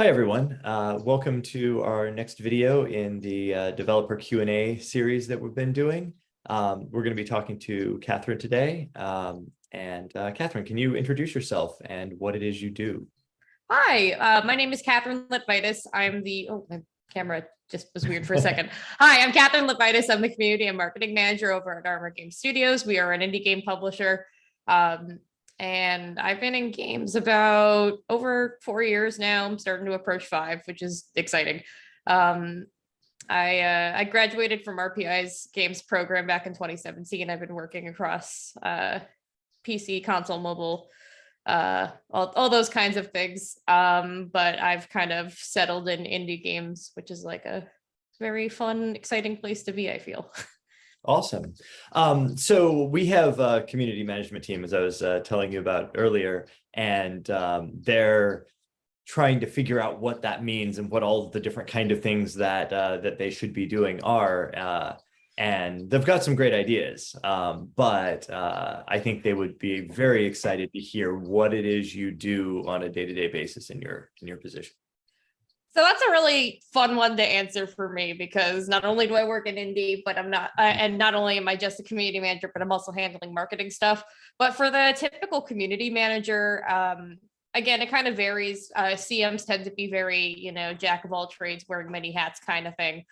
Hi, everyone. Welcome to our next video in the developer Q&A series that we've been doing. We're going to be talking to Catherine today. Catherine, can you introduce yourself and what it is you do? Hi, my name is Catherine Litviatis. My camera just was weird for a second. Hi, I'm Catherine Litviatis. I'm the community and marketing manager over at Armor Game Studios. We are an indie game publisher. And I've been in games about over 4 years now. I'm starting to approach 5, which is exciting. I graduated from RPI's games program back in 2017. I've been working across PC, console, mobile, all those kinds of things. But I've kind of settled in indie games, which is like a very fun, exciting place to be, I feel. Awesome. So we have a community management team, as I was telling you about earlier, and they're trying to figure out what that means and what all the different kind of things that they should be doing are. And they've got some great ideas, but I think they would be very excited to hear what it is you do on a day-to-day basis in your position. So that's a really fun one to answer for me, because not only do I work in indie, but and not only am I just a community manager, but I'm also handling marketing stuff. But for the typical community manager, again, it kind of varies. CMs tend to be very, jack of all trades, wearing many hats kind of thing.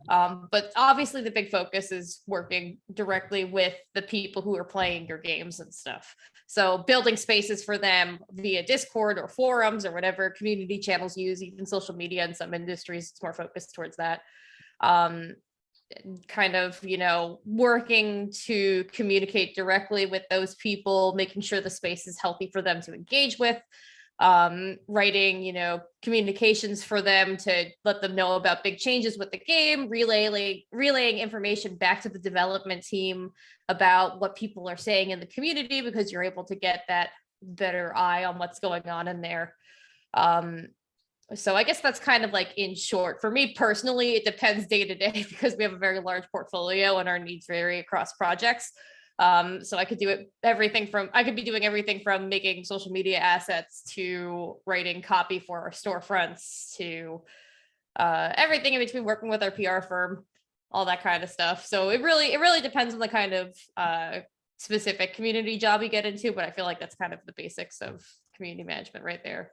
But obviously the big focus is working directly with the people who are playing your games and stuff. So building spaces for them via Discord or forums or whatever community channels use, even social media in some industries, it's more focused towards that. Kind of, working to communicate directly with those people, making sure the space is healthy for them to engage with. Writing, communications for them to let them know about big changes with the game, relaying information back to the development team about what people are saying in the community, because you're able to get that better eye on what's going on in there. So I guess that's kind of like in short. For me personally, it depends day to day because we have a very large portfolio and our needs vary across projects. So I could be doing everything from making social media assets to writing copy for our storefronts to everything in between, working with our PR firm, all that kind of stuff. So it really depends on the kind of specific community job you get into, but I feel like that's kind of the basics of community management right there.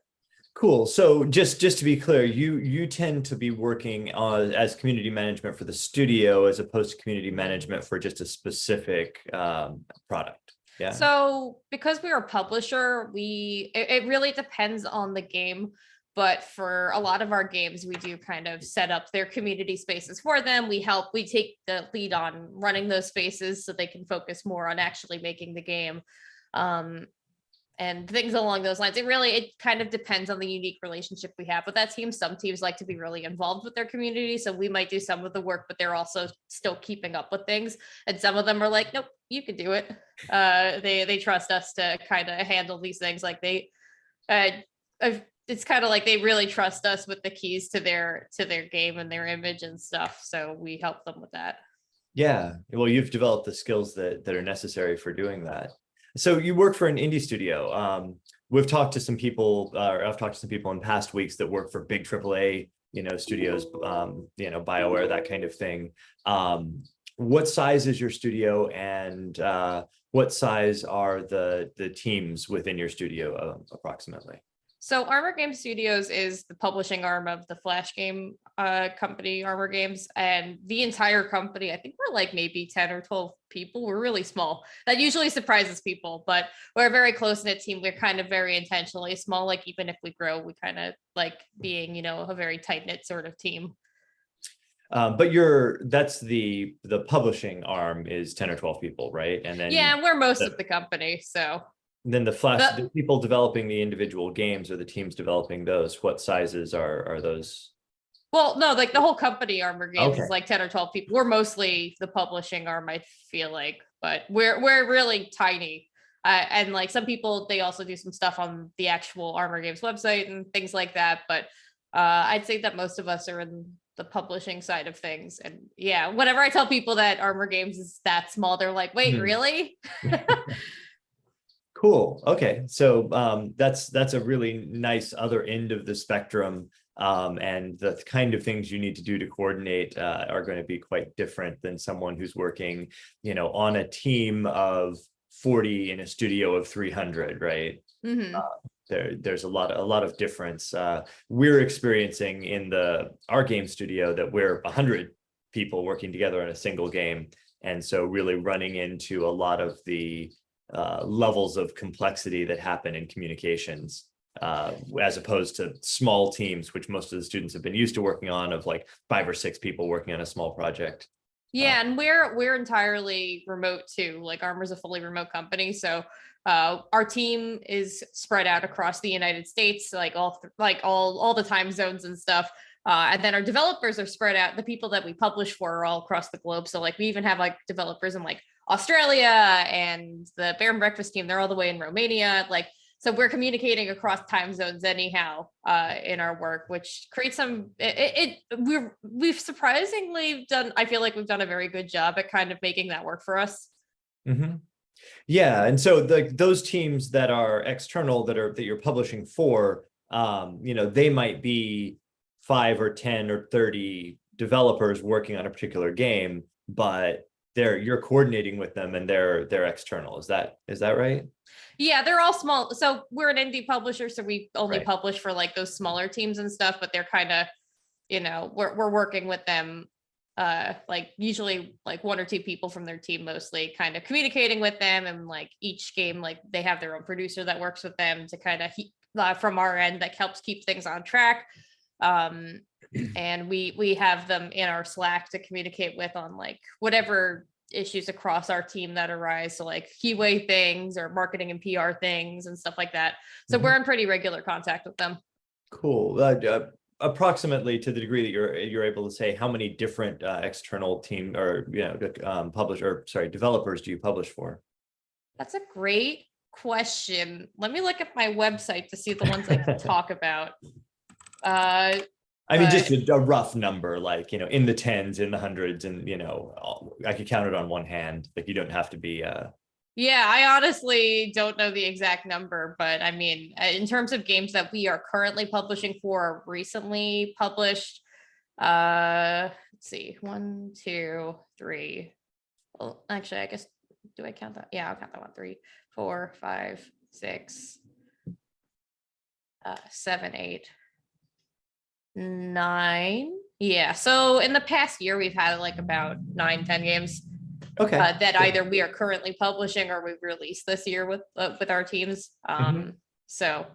Cool. So just to be clear, you tend to be working as community management for the studio as opposed to community management for just a specific product. Yeah. So because we're a publisher, it really depends on the game. But for a lot of our games, we do kind of set up their community spaces for them. We take the lead on running those spaces so they can focus more on actually making the game. And things along those lines. It kind of depends on the unique relationship we have with that team. Some teams like to be really involved with their community, so we might do some of the work, but they're also still keeping up with things. And some of them are like, nope, you can do it. They trust us to kind of handle these things. Like it's kind of like they really trust us with the keys to their game and their image and stuff. So we help them with that. Yeah. Well, you've developed the skills that are necessary for doing that. So you work for an indie studio. We've talked to some people, or I've talked to some people in past weeks that work for big AAA, studios, BioWare, that kind of thing. What size is your studio, and what size are the teams within your studio approximately? So Armor Game Studios is the publishing arm of the Flash game company, Armor Games, and the entire company, I think we're like maybe 10 or 12 people. We're really small. That usually surprises people, but we're a very close-knit team. We're kind of very intentionally small. Like even if we grow, we kind of like being, a very tight-knit sort of team. But that's the publishing arm is 10 or 12 people, right? And then we're most of the company, so. Then the people developing the individual games or the teams developing those, what sizes are those? Well, no, like the whole company, Armor Games, is like 10 or 12 people. We're mostly the publishing arm, I feel like, but we're really tiny. And like some people, they also do some stuff on the actual Armor Games website and things like that. But I'd say that most of us are in the publishing side of things. And yeah, whenever I tell people that Armor Games is that small, they're like, wait, really? Cool. Okay. So that's a really nice other end of the spectrum And the kind of things you need to do to coordinate are going to be quite different than someone who's working, on a team of 40 in a studio of 300, right? Mhm. There's a lot of difference. We're experiencing in our game studio that we're 100 people working together on a single game, and so really running into a lot of the levels of complexity that happen in communications, as opposed to small teams, which most of the students have been used to working on, of like 5 or 6 people working on a small project. Yeah, and we're entirely remote too. Like Armor's a fully remote company, so our team is spread out across the United States, like all the time zones and stuff. And then our developers are spread out. The people that we publish for are all across the globe. So like we even have like developers in like Australia, and the Bear and Breakfast team, they're all the way in Romania. Like, so we're communicating across time zones anyhow in our work, which creates we've surprisingly done, I feel like we've done a very good job at kind of making that work for us. Mm-hmm. Yeah, and so those teams that are external that you're publishing for, they might be 5 or 10 or 30 developers working on a particular game, but you're coordinating with them, and they're external. Is that right? Yeah, they're all small. So we're an indie publisher, so we only Right. publish for like those smaller teams and stuff, but they're kind of, we're working with them, like usually like 1 or 2 people from their team, mostly kind of communicating with them, and like each game, like they have their own producer that works with them to kind of from our end, that helps keep things on track. And we have them in our Slack to communicate with on like whatever issues across our team that arise, so like QA things or marketing and PR things and stuff like that. So we're in pretty regular contact with them. Cool. Approximately, to the degree that you're able to say, how many different external team or developers do you publish for? That's a great question. Let me look at my website to see the ones I can talk about. I mean, just a rough number, like, in the tens, in the hundreds, and, I could count it on one hand. Like, you don't have to be. Yeah, I honestly don't know the exact number, but I mean, in terms of games that we are currently publishing for, or recently published, let's see, 1, 2, 3. Well, actually, I guess, do I count that? Yeah, I'll count that one. 3, 4, 5, 6, 7, 8, 9. Yeah. So in the past year, we've had like about 9, 10 games Okay. that either we are currently publishing or we've released this year with our teams. So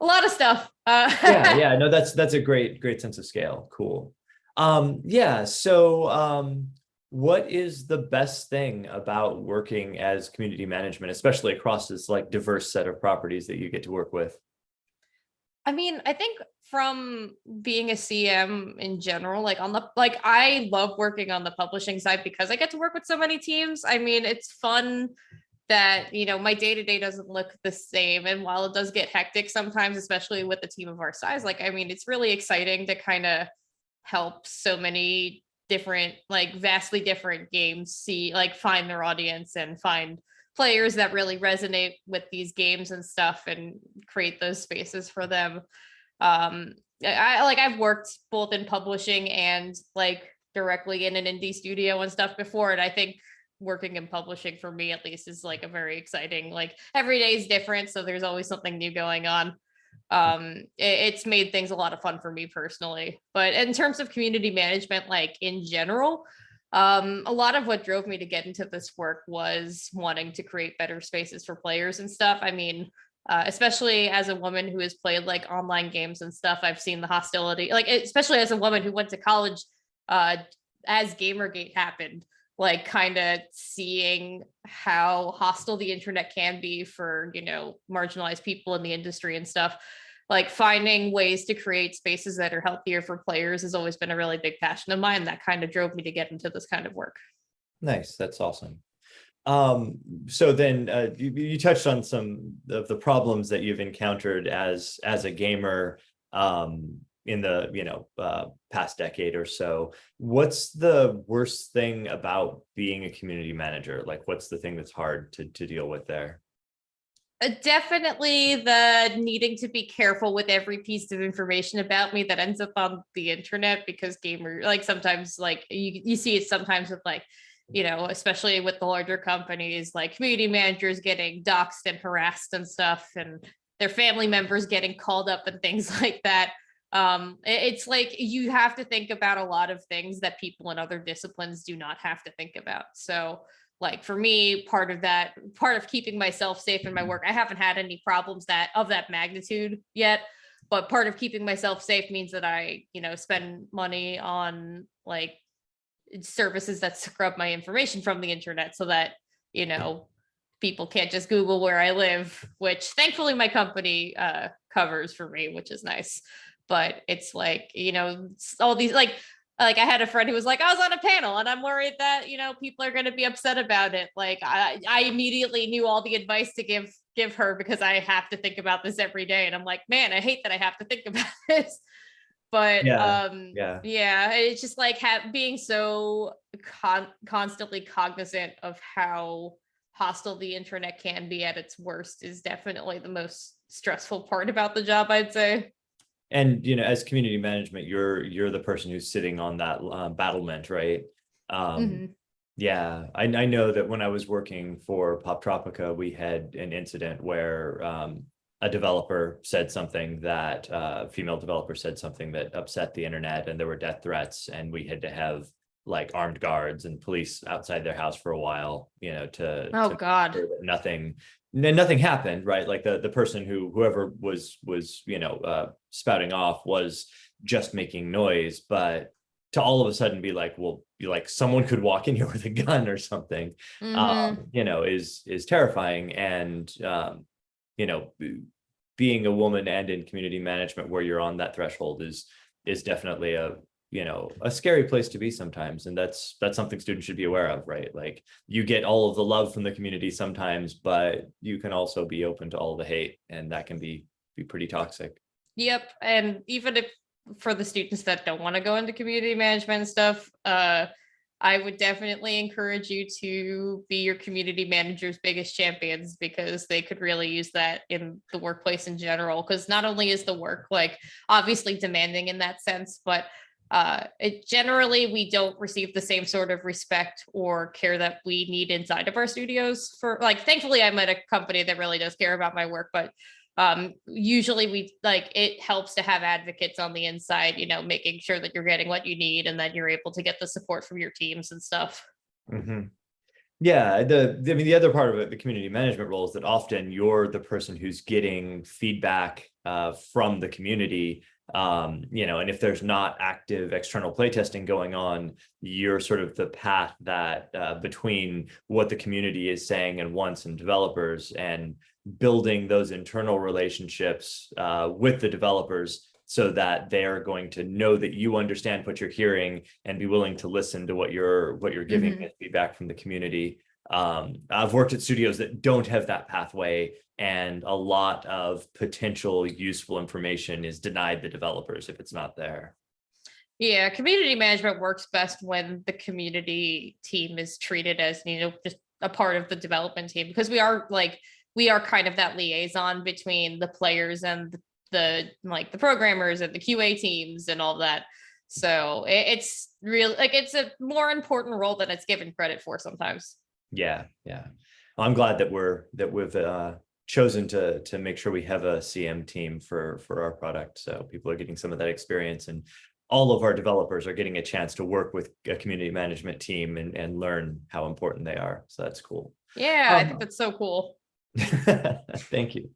a lot of stuff. Yeah. No, that's a great sense of scale. Cool. Yeah. So, what is the best thing about working as community management, especially across this like diverse set of properties that you get to work with? I mean, I think from being a CM in general, like I love working on the publishing side because I get to work with so many teams. I mean, it's fun that, my day-to-day doesn't look the same. And while it does get hectic sometimes, especially with a team of our size, like, I mean, it's really exciting to kind of help so many different, like vastly different games find their audience and find players that really resonate with these games and stuff, and create those spaces for them. I've worked both in publishing and like directly in an indie studio and stuff before, and I think working in publishing for me at least is like a very exciting, like every day is different, so there's always something new going on. It's made things a lot of fun for me personally. But in terms of community management, like in general, a lot of what drove me to get into this work was wanting to create better spaces for players and stuff. I mean, especially as a woman who has played like online games and stuff, I've seen the hostility, like especially as a woman who went to college as Gamergate happened, like kind of seeing how hostile the internet can be for, marginalized people in the industry and stuff. Like finding ways to create spaces that are healthier for players has always been a really big passion of mine. That kind of drove me to get into this kind of work. Nice. That's awesome. So then you touched on some of the problems that you've encountered as a gamer in the past decade or so. What's the worst thing about being a community manager? Like, what's the thing that's hard to deal with there? Definitely the needing to be careful with every piece of information about me that ends up on the internet, because gamer, like sometimes like you see it sometimes with like, especially with the larger companies, like community managers getting doxxed and harassed and stuff, and their family members getting called up and things like that. It's like you have to think about a lot of things that people in other disciplines do not have to think about. So like for me, part of keeping myself safe in my work, I haven't had any problems that of that magnitude yet, but part of keeping myself safe means that I, spend money on like services that scrub my information from the internet so that, you know, people can't just Google where I live, which thankfully my company covers for me, which is nice. But it's like, all these like I had a friend who was like, I was on a panel and I'm worried that, people are going to be upset about it. Like I immediately knew all the advice to give her because I have to think about this every day. And I'm like, man, I hate that I have to think about this. But Yeah. yeah, it's just like being so constantly cognizant of how hostile the internet can be at its worst is definitely the most stressful part about the job, I'd say. And as community management, you're the person who's sitting on that battlement, right? Mhm. Yeah, I know that when I was working for Pop Tropica, we had an incident where a developer said something that female developer said something that upset the internet, and there were death threats, and we had to have like armed guards and police outside their house for a while, Oh to God. sure that nothing happened, right? Like the person whoever was spouting off was just making noise, but to all of a sudden be like, well, like someone could walk in here with a gun or something, Mhm. is terrifying. And you know, being a woman and in community management where you're on that threshold is definitely a scary place to be sometimes. And that's something students should be aware of, right? Like you get all of the love from the community sometimes, but you can also be open to all the hate, and that can be pretty toxic. Yep. And even if for the students that don't want to go into community management and stuff, I would definitely encourage you to be your community manager's biggest champions, because they could really use that in the workplace in general. Because not only is the work like obviously demanding in that sense, but it generally we don't receive the same sort of respect or care that we need inside of our studios. For like, thankfully I'm at a company that really does care about my work, but usually we like it helps to have advocates on the inside, making sure that you're getting what you need and that you're able to get the support from your teams and stuff. Mhm. Yeah, the other part of it, the community management role, is that often you're the person who's getting feedback from the community. And if there's not active external playtesting going on, you're sort of the path that between what the community is saying and wants and developers, and building those internal relationships with the developers so that they are going to know that you understand what you're hearing and be willing to listen to what you're giving Mhm. as feedback from the community. I've worked at studios that don't have that pathway, and a lot of potential useful information is denied the developers if it's not there. Yeah, community management works best when the community team is treated as, just a part of the development team, because we are kind of that liaison between the players and the programmers and the QA teams and all that. So it's real like it's a more important role than it's given credit for sometimes. Yeah, yeah. I'm glad that we've chosen to make sure we have a CM team for our product, so people are getting some of that experience, and all of our developers are getting a chance to work with a community management team and learn how important they are. So that's cool. Yeah, I think Um, that's so cool. Thank you.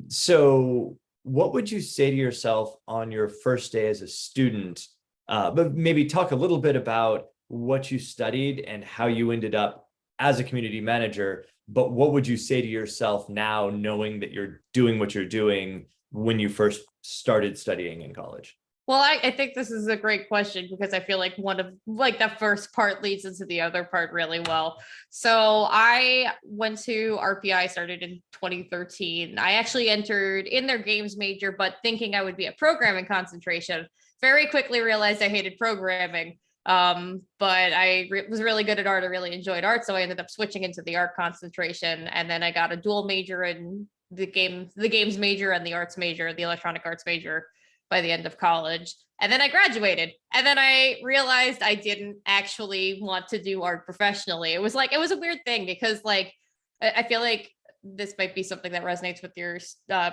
So what would you say to yourself on your first day as a student? But maybe talk a little bit about what you studied and how you ended up as a community manager. But what would you say to yourself now, knowing that you're doing what you're doing when you first started studying in college? Well, I think this is a great question, because I feel like one of like the first part leads into the other part really well. So I went to RPI, started in 2013. I actually entered in their games major, but thinking I would be a programming concentration, very quickly realized I hated programming. But I was really good at art. I really enjoyed art. So I ended up switching into the art concentration. And then I got a dual major in the games major and the arts major, the electronic arts major by the end of college. And then I graduated. And then I realized I didn't actually want to do art professionally. It was a weird thing because like, I feel like this might be something that resonates with your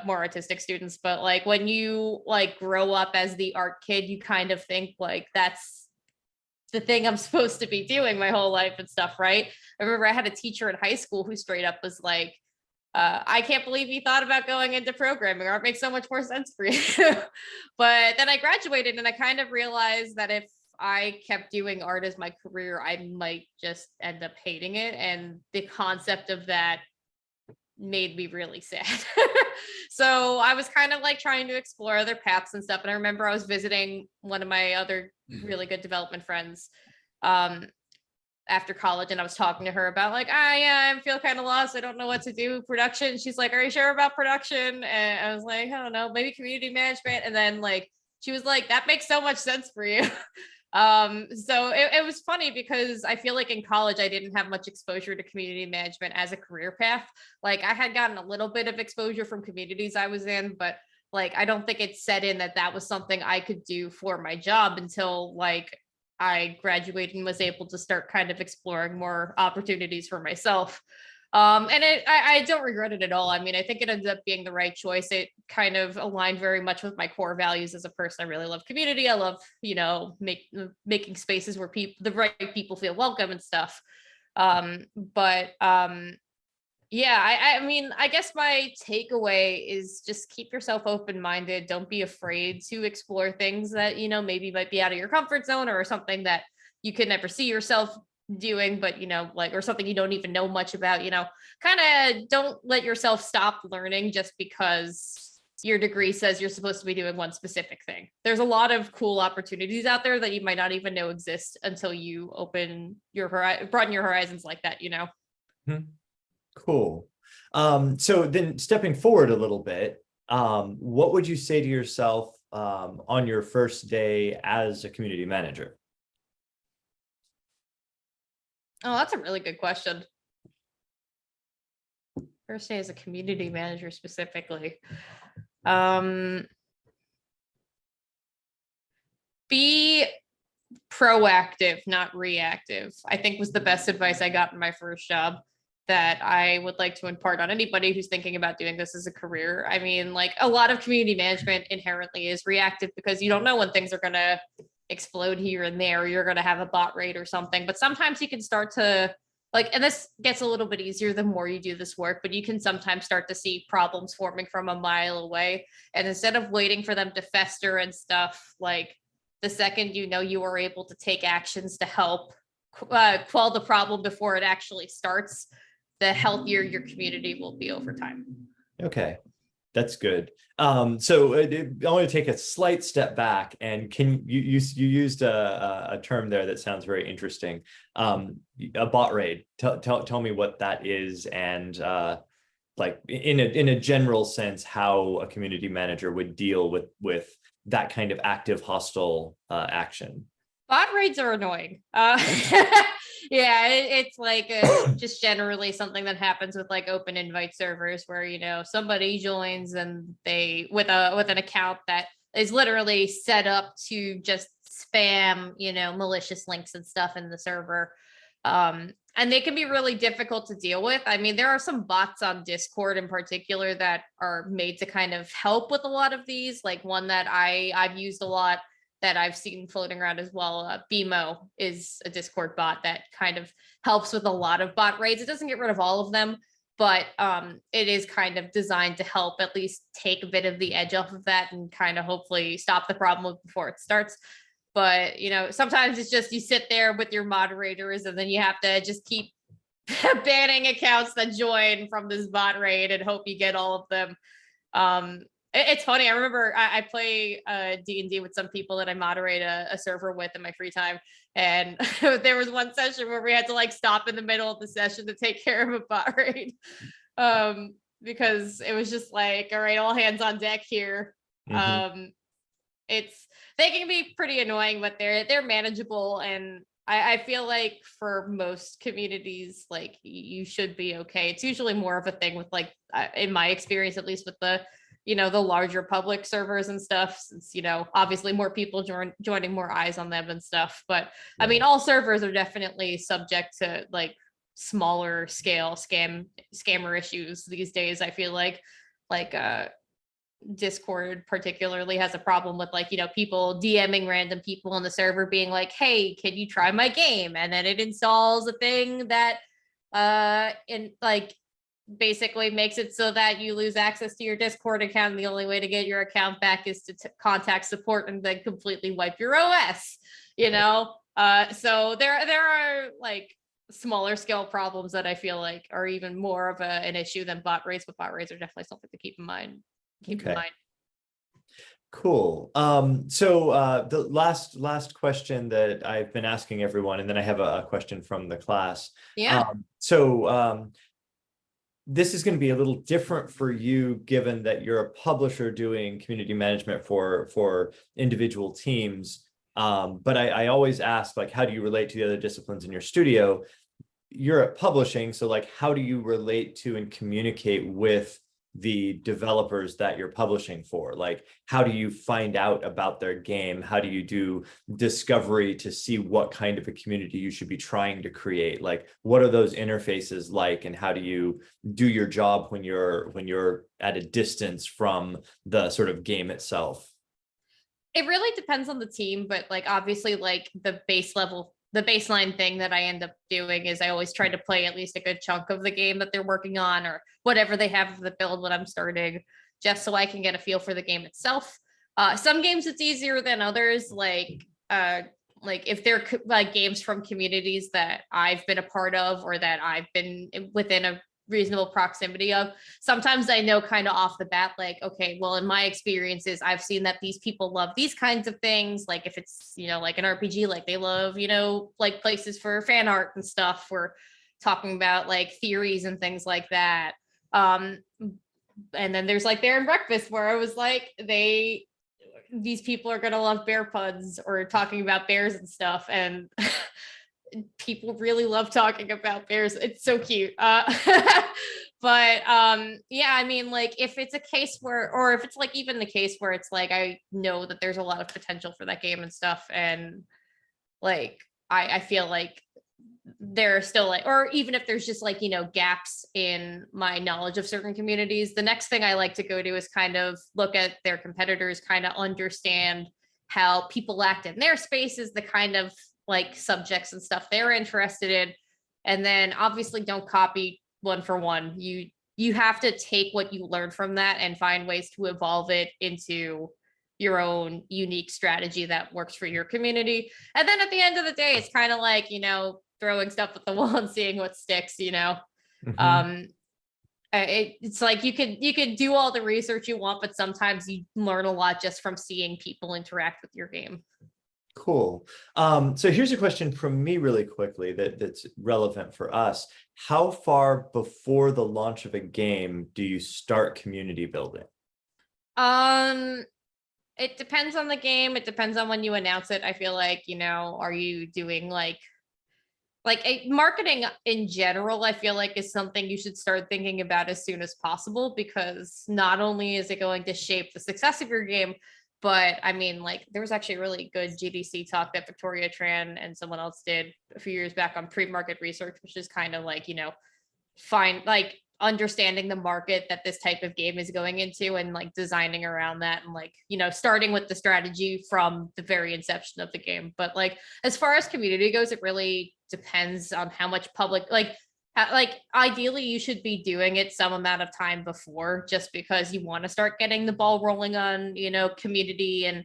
more artistic students, but like when you like grow up as the art kid, you kind of think like that's the thing I'm supposed to be doing my whole life and stuff, right? I remember I had a teacher in high school who straight up was like, I can't believe you thought about going into programming. Art makes so much more sense for you. But then I graduated and I kind of realized that if I kept doing art as my career, I might just end up hating it. And the concept of that made me really sad. So I was kind of like trying to explore other paths and stuff. And I remember I was visiting one of my other really good development friends after college, and I was talking to her about like, yeah, I feel kind of lost. I don't know what to do. Production. She's like, are you sure about production? And I was like, I don't know, maybe community management. And then like, she was like, that makes so much sense for you. So it was funny because I feel like in college, I didn't have much exposure to community management as a career path. Like I had gotten a little bit of exposure from communities I was in, but like, I don't think it set in that that was something I could do for my job until like I graduated and was able to start kind of exploring more opportunities for myself. And I don't regret it at all. I mean, I think it ended up being the right choice. It kind of aligned very much with my core values as a person. I really love community. I love, making spaces where the right people feel welcome and stuff. But yeah, I mean, I guess my takeaway is just keep yourself open-minded. Don't be afraid to explore things that, maybe might be out of your comfort zone or something that you could never see yourself doing, but, or something you don't even know much about, kind of don't let yourself stop learning just because your degree says you're supposed to be doing one specific thing. There's a lot of cool opportunities out there that you might not even know exist until you broaden your horizons like that, Hmm. Cool. So then stepping forward a little bit, what would you say to yourself on your first day as a community manager? Oh, that's a really good question. First day as a community manager specifically. Be proactive, not reactive, I think was the best advice I got in my first job that I would like to impart on anybody who's thinking about doing this as a career. I mean, like a lot of community management inherently is reactive because you don't know when things are going to explode here and there. You're going to have a bot raid or something, but sometimes you can start to and this gets a little bit easier the more you do this work, but you can sometimes start to see problems forming from a mile away. And instead of waiting for them to fester and stuff, like the second you are able to take actions to help quell the problem before it actually starts, the healthier your community will be over time. Okay, that's good. So I want to take a slight step back, and can you used a term there that sounds very interesting. A bot raid. Tell me what that is, and like in a general sense, how a community manager would deal with that kind of active hostile action. Bot raids are annoying. Yeah, it's like just generally something that happens with like open invite servers where somebody joins and they with an account that is literally set up to just spam malicious links and stuff in the server. And they can be really difficult to deal with. I mean, there are some bots on Discord in particular that are made to kind of help with a lot of these. Like one that I've used a lot that I've seen floating around as well. BMO is a Discord bot that kind of helps with a lot of bot raids. It doesn't get rid of all of them, but it is kind of designed to help at least take a bit of the edge off of that and kind of hopefully stop the problem before it starts. But sometimes it's just you sit there with your moderators and then you have to just keep banning accounts that join from this bot raid and hope you get all of them. It's funny. I remember I play D&D with some people that I moderate a server with in my free time. And there was one session where we had to like stop in the middle of the session to take care of a bot raid. Because it was just like, all right, all hands on deck here. they can be pretty annoying, but they're manageable. And I feel like for most communities, like you should be okay. It's usually more of a thing with like, in my experience, at least with the, the larger public servers and stuff, since, obviously more people joining, more eyes on them and stuff. But I mean, all servers are definitely subject to like smaller scale scammer issues these days. I feel like Discord particularly has a problem with like, people DMing random people on the server being like, hey, can you try my game? And then it installs a thing that in like basically makes it so that you lose access to your Discord account. And the only way to get your account back is to contact support and then completely wipe your OS, so there are like smaller scale problems that I feel like are even more of an issue than bot raids, but bot raids are definitely something to keep in mind. Cool. So the last question that I've been asking everyone, and then I have a question from the class. Yeah. This is going to be a little different for you, given that you're a publisher doing community management for individual teams. But I always ask, like, how do you relate to the other disciplines in your studio? You're at publishing, so like, how do you relate to and communicate with the developers that you're publishing for? Like, how do you find out about their game? How do you do discovery to see what kind of a community you should be trying to create? Like, what are those interfaces like, and how do you do your job when you're at a distance from the sort of game itself? It really depends on the team, but like obviously like the baseline thing that I end up doing is I always try to play at least a good chunk of the game that they're working on, or whatever they have of the build when I'm starting, just so I can get a feel for the game itself. Some games it's easier than others, like if they're like games from communities that I've been a part of or that I've been within a reasonable proximity of. Sometimes I know kind of off the bat, like, okay, well, in my experiences, I've seen that these people love these kinds of things. Like if it's, like an RPG, like they love, like places for fan art and stuff. We're talking about like theories and things like that. And then there's like Bear and Breakfast, where I was like, these people are gonna love bear puns or talking about bears and stuff. And people really love talking about bears. It's so cute. But yeah, I mean, like if it's a case where, or if it's like even the case where it's like I know that there's a lot of potential for that game and stuff, and like I feel like there are still like, or even if there's just like, gaps in my knowledge of certain communities, the next thing I like to go to is kind of look at their competitors, kind of understand how people act in their spaces, the kind of like subjects and stuff they're interested in. And then obviously don't copy one for one. You have to take what you learn from that and find ways to evolve it into your own unique strategy that works for your community. And then at the end of the day, it's kind of like, throwing stuff at the wall and seeing what sticks, Mm-hmm. It's like you could do all the research you want, but sometimes you learn a lot just from seeing people interact with your game. Cool. So here's a question from me really quickly that's relevant for us. How far before the launch of a game do you start community building? It depends on the game. It depends on when you announce it. I feel like, are you doing like marketing in general, I feel like is something you should start thinking about as soon as possible, because not only is it going to shape the success of your game, but I mean, like there was actually a really good GDC talk that Victoria Tran and someone else did a few years back on pre-market research, which is kind of like, understanding the market that this type of game is going into and like designing around that, and like, starting with the strategy from the very inception of the game. But like, as far as community goes, it really depends on how much public, ideally you should be doing it some amount of time before, just because you want to start getting the ball rolling on, community and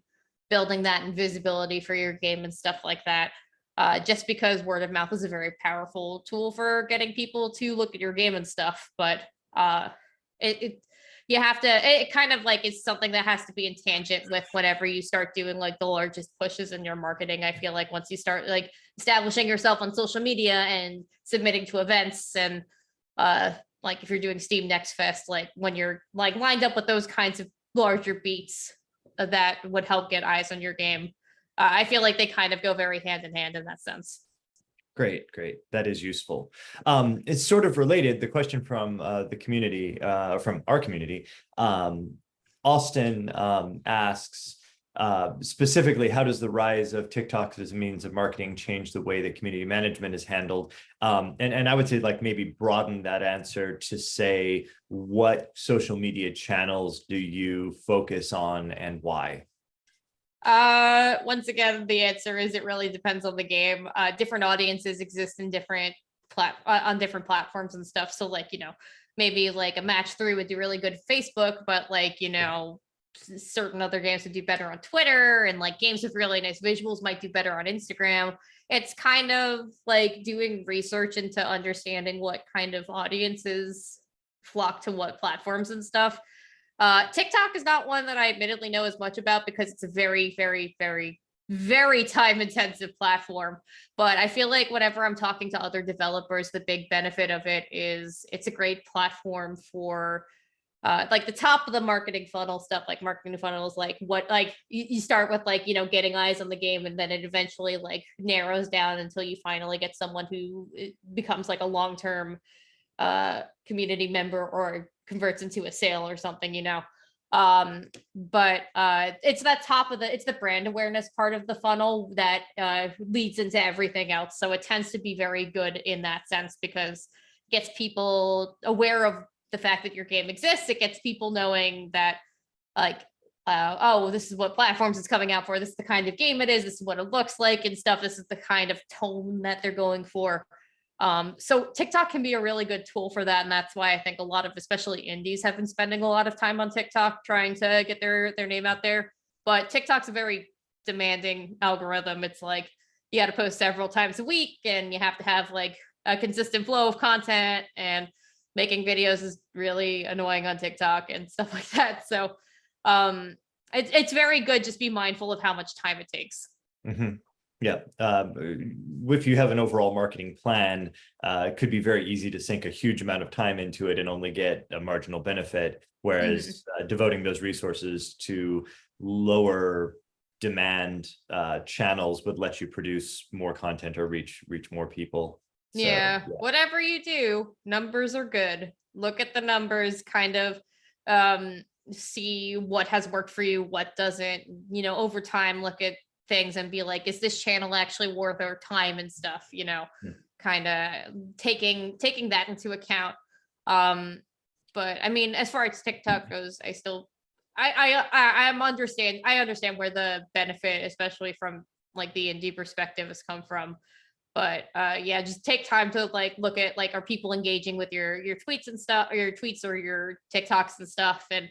building that invisibility for your game and stuff like that. Just because word of mouth is a very powerful tool for getting people to look at your game and stuff. But you have to, it kind of like is something that has to be in tangent with whenever you start doing like the largest pushes in your marketing. I feel like once you start like establishing yourself on social media and submitting to events, and like if you're doing Steam Next Fest, like when you're like lined up with those kinds of larger beats, that would help get eyes on your game. I feel like they kind of go very hand in hand in that sense. Great. That is useful. It's sort of related. The question from the community, from our community, Austin asks specifically, how does the rise of TikTok as a means of marketing change the way that community management is handled? And I would say, like, maybe broaden that answer to say, what social media channels do you focus on and why? Once again, the answer is it really depends on the game. Different audiences exist in different on different platforms and stuff. So like, maybe like a match 3 would do really good Facebook, but like, certain other games would do better on Twitter, and like games with really nice visuals might do better on Instagram. It's kind of like doing research into understanding what kind of audiences flock to what platforms and stuff. TikTok is not one that I admittedly know as much about because it's a very, very, very, very time intensive platform. But I feel like whenever I'm talking to other developers, the big benefit of it is it's a great platform for like the top of the marketing funnel stuff. Like marketing funnels, like what, like you start with like, getting eyes on the game, and then it eventually like narrows down until you finally get someone who becomes like a long-term community member or converts into a sale or something, but it's that top of it's the brand awareness part of the funnel that leads into everything else. So it tends to be very good in that sense because it gets people aware of the fact that your game exists. It gets people knowing that like, oh, this is what platforms it's coming out for. This is the kind of game it is. This is what it looks like and stuff. This is the kind of tone that they're going for. So TikTok can be a really good tool for that. And that's why I think a lot of, especially indies, have been spending a lot of time on TikTok trying to get their name out there. But TikTok's a very demanding algorithm. It's like you got to post several times a week, and you have to have like a consistent flow of content, and making videos is really annoying on TikTok and stuff like that. So it's very good. Just be mindful of how much time it takes. Mm-hmm. Yeah. If you have an overall marketing plan, it could be very easy to sink a huge amount of time into it and only get a marginal benefit. Whereas devoting those resources to lower demand channels would let you produce more content or reach more people. So, yeah, whatever you do, numbers are good. Look at the numbers, kind of see what has worked for you, what doesn't, over time, look at things and be like, is this channel actually worth our time and stuff, kind of taking that into account. But I mean, as far as TikTok goes, I understand where the benefit, especially from like the indie perspective, has come from. But yeah, just take time to like look at like, are people engaging with your tweets and stuff, or your tweets or your TikToks and stuff, and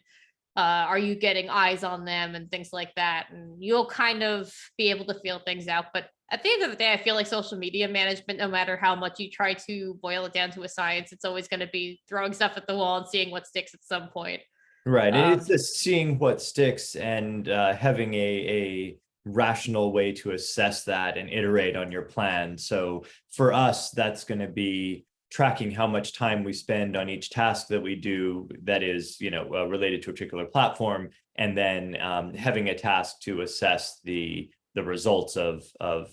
are you getting eyes on them and things like that, and you'll kind of be able to feel things out. But at the end of the day, I feel like social media management, no matter how much you try to boil it down to a science, it's always going to be throwing stuff at the wall and seeing what sticks at some point. Right. It's just seeing what sticks and having a rational way to assess that and iterate on your plan. So for us, that's going to be tracking how much time we spend on each task that we do that is, related to a particular platform, and then having a task to assess the results of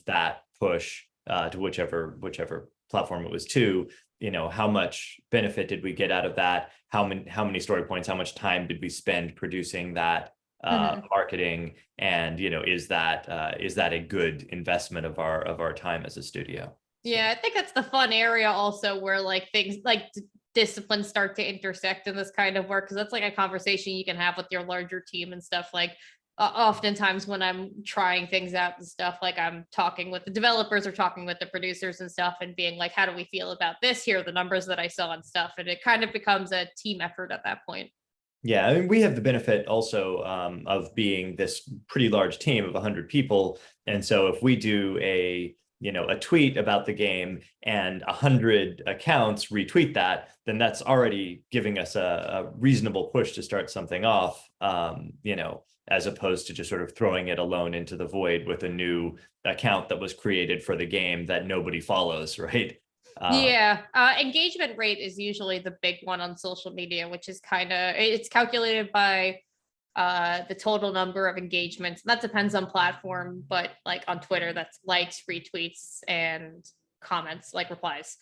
that push to whichever platform it was to. How much benefit did we get out of that? How many story points? How much time did we spend producing that marketing? And is that a good investment of our time as a studio? Yeah, I think that's the fun area also, where like things like disciplines start to intersect in this kind of work, because that's like a conversation you can have with your larger team and stuff. Like oftentimes when I'm trying things out and stuff, like I'm talking with the developers or talking with the producers and stuff, and being like, how do we feel about this? Here are the numbers that I saw and stuff. And it kind of becomes a team effort at that point. Yeah, I mean, we have the benefit also of being this pretty large team of 100 people. And so if we do a tweet about the game and 100 accounts retweet that, then that's already giving us a reasonable push to start something off, as opposed to just sort of throwing it alone into the void with a new account that was created for the game that nobody follows, right? Yeah, engagement rate is usually the big one on social media, which is it's calculated by the total number of engagements. That depends on platform, but like on Twitter, that's likes, retweets, and comments, like replies.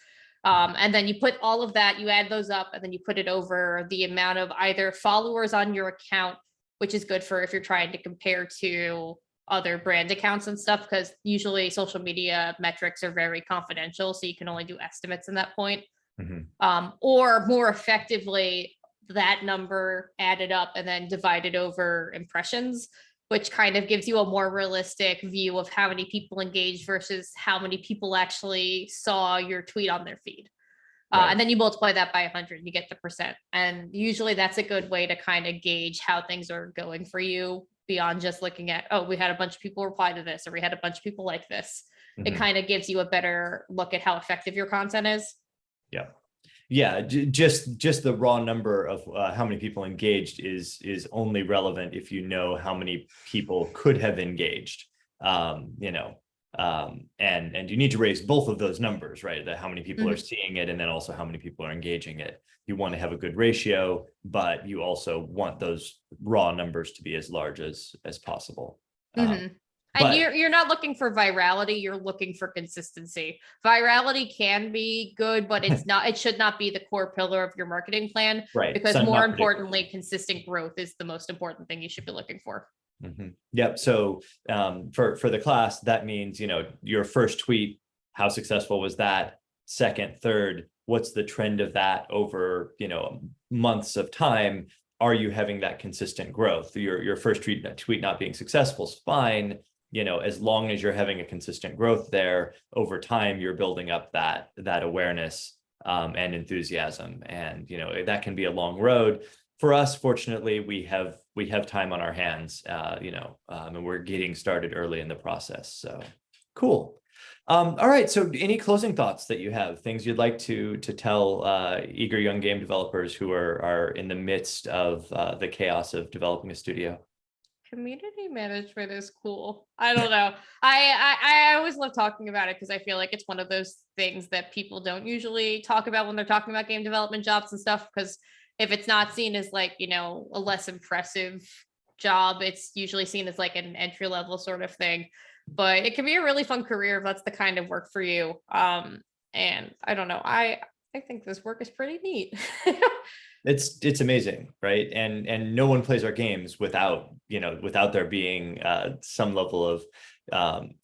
And then you put all of that, you add those up, and then you put it over the amount of either followers on your account, which is good for if you're trying to compare to other brand accounts and stuff, because usually social media metrics are very confidential, so you can only do estimates in that point. Or more effectively, that number added up and then divided over impressions, which kind of gives you a more realistic view of how many people engaged versus how many people actually saw your tweet on their feed. Right. And then you multiply that by 100, you get the percent. And usually that's a good way to kind of gauge how things are going for you beyond just looking at, oh, we had a bunch of people reply to this, or we had a bunch of people like this. It kind of gives you a better look at how effective your content is. Yeah. Yeah, just the raw number of how many people engaged is only relevant if you know how many people could have engaged. You know, and you need to raise both of those numbers, right? That how many people are seeing it, and then also how many people are engaging it. You want to have a good ratio, but you also want those raw numbers to be as large as possible. And you're not looking for virality, you're looking for consistency. Virality can be good, but it's not, it should not be the core pillar of your marketing plan. Right. Because more importantly, consistent growth is the most important thing you should be looking for. Yep. So for the class, that means, you know, your first tweet, how successful was that? Second, third, what's the trend of that over, you know, months of time? Are you having that consistent growth? Your first tweet not being successful is fine. You know, as long as you're having a consistent growth there over time, you're building up that awareness and enthusiasm. And, you know, that can be a long road. For us, fortunately, we have time on our hands, you know, and we're getting started early in the process. So cool. All right. So any closing thoughts that you have, things you'd like to tell eager young game developers who are in the midst of the chaos of developing a studio? Community management is cool. I don't know. I always love talking about it because I feel like it's one of those things that people don't usually talk about when they're talking about game development jobs and stuff. Because if it's not seen as like, you know, a less impressive job, it's usually seen as like an entry level sort of thing. But it can be a really fun career if that's the kind of work for you. And I don't know. I think this work is pretty neat. It's amazing, right? And no one plays our games without, you know, without there being some level of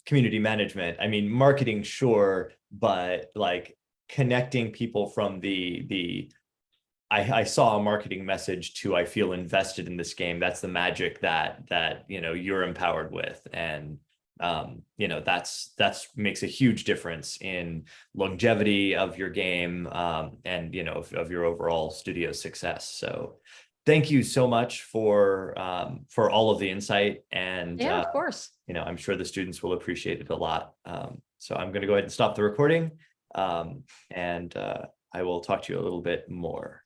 community management. I mean, marketing, sure, but like connecting people from I saw a marketing message to I feel invested in this game. That's the magic that you know you're empowered with, and you know that's makes a huge difference in longevity of your game and you know of your overall studio success. So thank you so much for all of the insight, and yeah, of course. you know, I'm sure the students will appreciate it a lot. So I'm going to go ahead and stop the recording, and I will talk to you a little bit more.